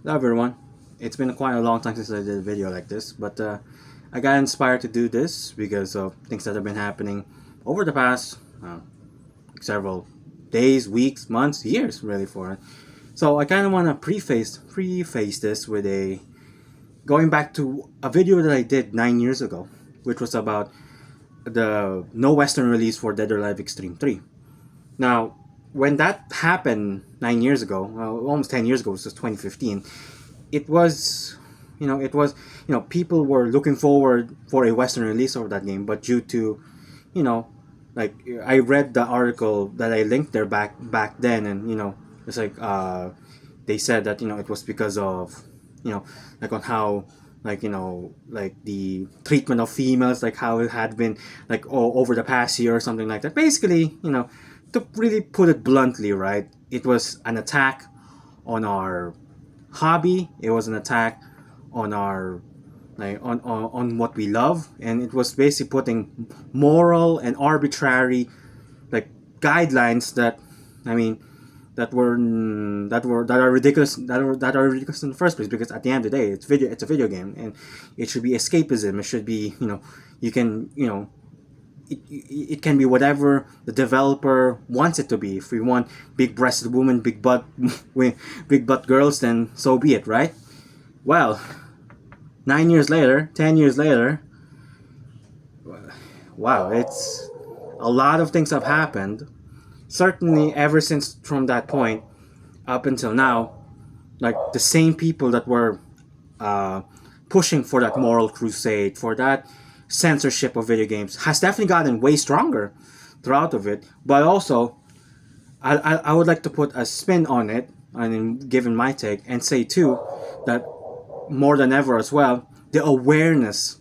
Hello everyone. It's been quite a long time since I did a video like this, but I got inspired to do this because of things that have been happening over the past several days, weeks, months, years, really for it. So I kind of want to preface this with a going back to a video that I did 9 years ago, which was about the no Western release for Dead or Alive Extreme 3. Now, when that happened 9 years ago, almost 10 years ago, it was 2015. It was people were looking forward for a Western release of that game, but due to you know like I read the article that I linked there back then, and it's like they said that it was because of like on how like the treatment of females, like how it had been like over the past year or something like that. Basically, to really put it bluntly, right, it was an attack on our hobby. It was an attack on our on what we love, and it was basically putting moral and arbitrary like guidelines that I mean that are ridiculous, that are ridiculous in the first place, because at the end of the day it's a video game, and it should be escapism. It should be you can it can be whatever the developer wants it to be. If we want big breasted women, big butt big butt girls, then so be it, right? Well, 9 years later, 10 years later, wow, it's a lot of things have happened. Certainly, ever since from that point up until now, like the same people that were uh, pushing for that moral crusade, for that censorship of video games, has definitely gotten way stronger throughout of it. But also, I would like to put a spin on it, and given my take, and say too that more than ever as well, the awareness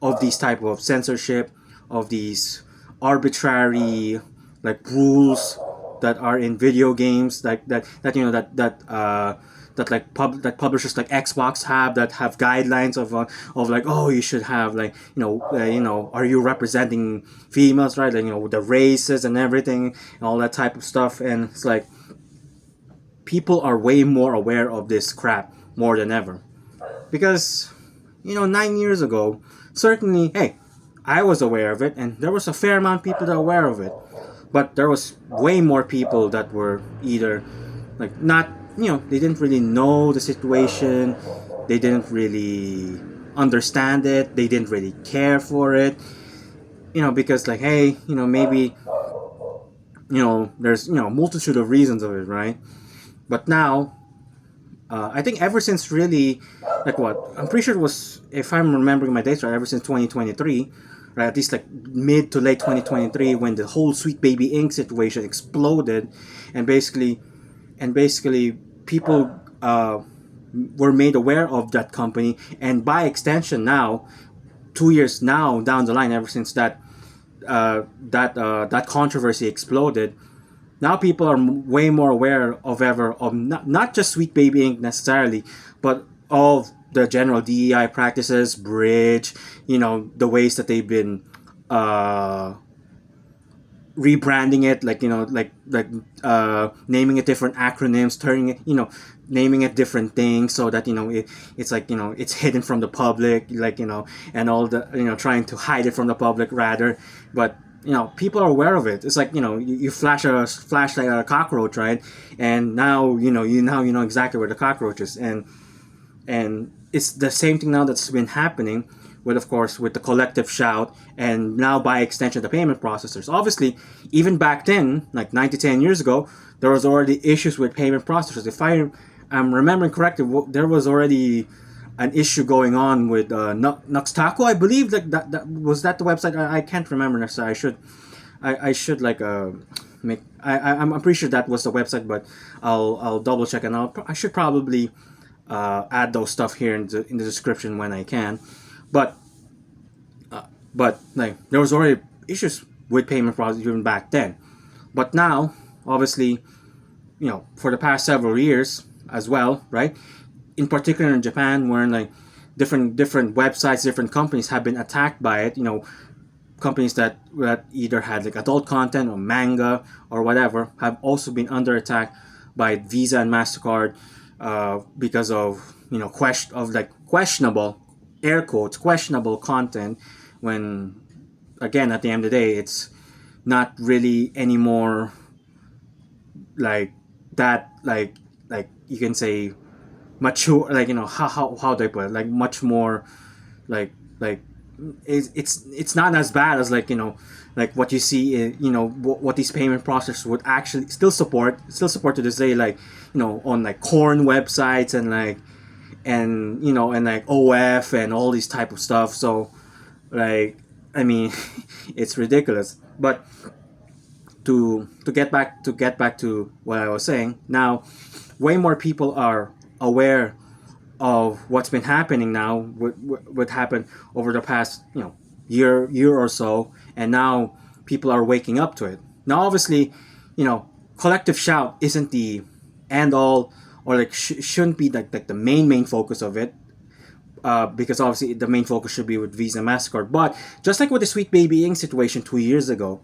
of these type of censorship, of these arbitrary like rules that are in video games, like that publishers like Xbox have, that have guidelines of like, oh, you should have like are you representing females, right, like the races and everything and all that type of stuff. And it's like people are way more aware of this crap more than ever, because 9 years ago, certainly, hey, I was aware of it, and there was a fair amount of people that were aware of it, but there was way more people that were either like not, they didn't really know the situation, they didn't really understand it, they didn't really care for it, because like, hey, maybe there's multitude of reasons of it, right? But now, I think ever since really, like what, I'm pretty sure it was, if I'm remembering my dates right, ever since 2023, right, at least like mid to late 2023, when the whole Sweet Baby Inc. situation exploded, and basically people were made aware of that company, and by extension now, 2 years now down the line, ever since that controversy exploded, now people are way more aware of not just Sweet Baby Inc. necessarily, but of the general DEI practices, bridge, the ways that they've been uh, rebranding it, like naming it different acronyms, turning it, naming it different things, so that it's like it's hidden from the public, like and all the trying to hide it from the public rather. But people are aware of it. It's like you flash a flashlight at a cockroach, right? And now you know exactly where the cockroach is. And it's the same thing now that's been happening with, of course, with the collective shout, and now by extension the payment processors. Obviously, even back then, like 9 to 10 years ago, there was already issues with payment processors. If I'm remembering correctly, there was already an issue going on with Nuxtaco, I believe. Like that was that the website. I can't remember necessarily. I should like make. I'm pretty sure that was the website, but I'll double check, and I should probably add those stuff here in the description when I can. But like there was already issues with payment processors even back then. But now, obviously, for the past several years as well, right? In particular in Japan, where like different websites, different companies have been attacked by it. Companies that either had like adult content or manga or whatever have also been under attack by Visa and Mastercard, because of questionable, air quotes, questionable content, when again at the end of the day it's not really anymore like that, like you can say mature, like how do I put it, like much more like it's not as bad as like what you see in, what these payment processors would actually still support to this day, like on like corn websites and and like OF and all these type of stuff. So like, I mean, it's ridiculous. But to get back to what I was saying, now way more people are aware of what's been happening now, what happened over the past year or so, and now people are waking up to it. Now obviously, collective shout isn't the end all, or like shouldn't be like the main focus of it, because obviously the main focus should be with Visa Mastercard. But just like with the Sweet Baby Inc. situation 2 years ago,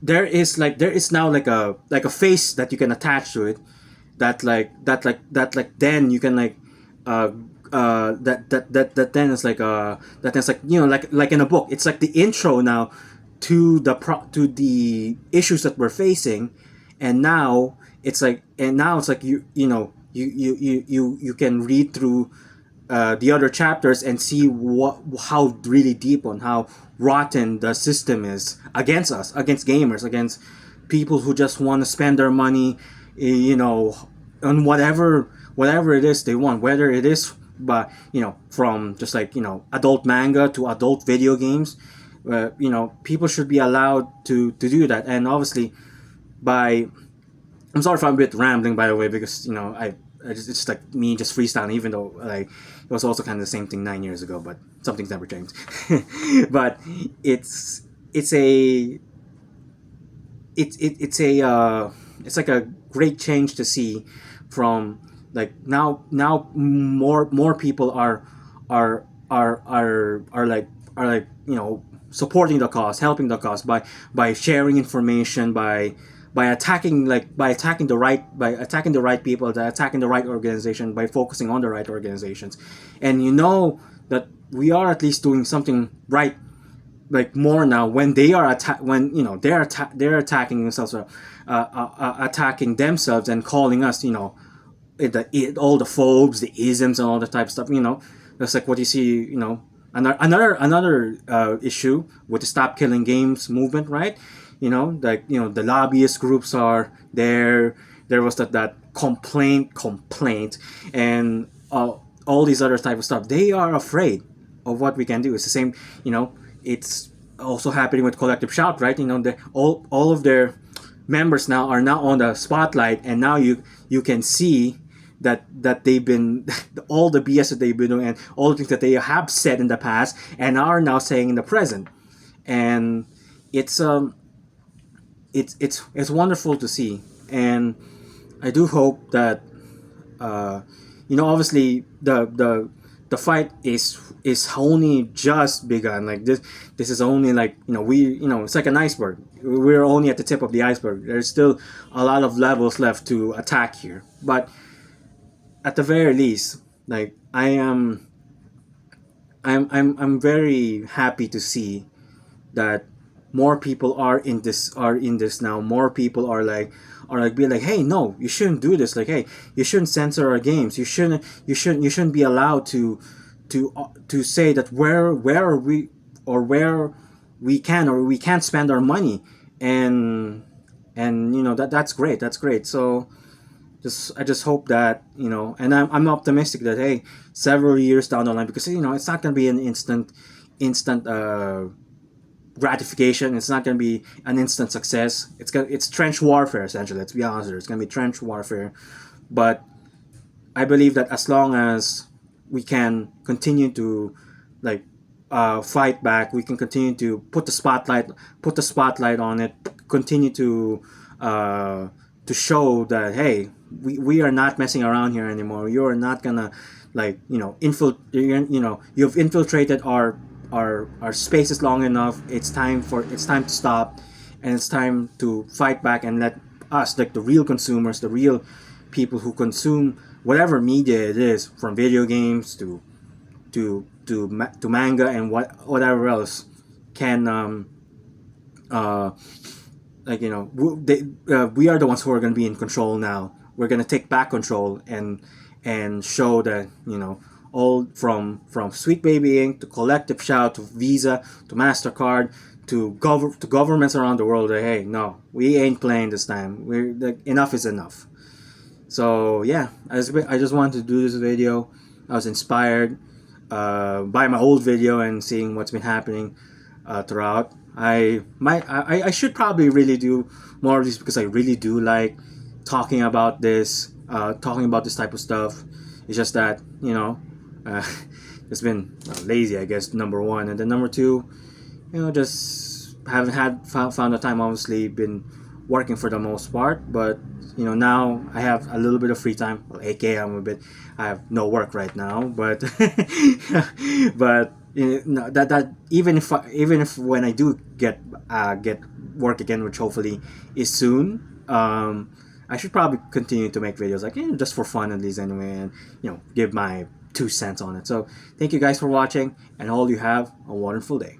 there is now like a face that you can attach to it, that then you can uh that then is that is like like in a book, it's like the intro now to the issues that we're facing. And now it's like you can read through the other chapters and see how really deep on how rotten the system is against us, against gamers, against people who just want to spend their money, on whatever it is they want, whether it is, but from just like adult manga to adult video games. People should be allowed to do that. And obviously, by I'm sorry if I'm a bit rambling, by the way, because it's just like me just freestyling, even though like it was also kind of the same thing 9 years ago, but something's never changed. But it's a it's like a great change to see, from like now more people are supporting the cause, helping the cause by sharing information, by attacking the right people, by attacking the right organization, by focusing on the right organizations. And that we are at least doing something right, like more now, when they are they're attacking themselves, attacking themselves and calling us, all the phobes, the isms, and all that type of stuff. That's like what you see. Another issue with the Stop Killing Games movement, right? The lobbyist groups are there. There was that complaint, and all these other type of stuff. They are afraid of what we can do. It's the same. It's also happening with Collective Shout, right? All of their members now are now on the spotlight, and now you can see that they've been all the BS that they've been doing, and all the things that they have said in the past and are now saying in the present. And it's wonderful to see. And I do hope that obviously the fight is only just begun. Like this is only like it's like an iceberg. We're only at the tip of the iceberg. There's still a lot of levels left to attack here. But at the very least, like I'm very happy to see that more people are in this now. More people are being like, hey, no, you shouldn't do this. Like, hey, you shouldn't censor our games. You shouldn't be allowed to say that where are we, or where we can or we can't spend our money. And that's great. So I just hope that, and I'm optimistic that, hey, several years down the line, because it's not going to be an instant gratification. It's not going to be an instant success. It's trench warfare, essentially. Let's be honest here. It's going to be trench warfare. But I believe that as long as we can continue to like fight back, we can continue to put the spotlight on it, continue to show that, hey, we are not messing around here anymore. You are not gonna you've infiltrated our spaces long enough. It's time to stop, and it's time to fight back and let us, like the real consumers, the real people who consume whatever media it is, from video games to manga and whatever else, can uh, like, we are the ones who are going to be in control now. We're going to take back control and show that, all from Sweet Baby Inc. to Collective Shout to Visa to Mastercard to governments around the world that, hey, no, we ain't playing this time. We're like, enough is enough. So yeah, I just wanted to do this video. I was inspired by my old video and seeing what's been happening throughout. I should probably really do more of these because I really do like talking about this type of stuff. It's just that, uh, it's been lazy, I guess, number one, and then number two, just haven't found the time. Obviously, been working for the most part, but now I have a little bit of free time. Well, aka I have no work right now, but but that even if when I do get work again, which hopefully is soon, I should probably continue to make videos, like, just for fun at least anyway, and give my 2 cents on it. So thank you guys for watching, and all you have a wonderful day.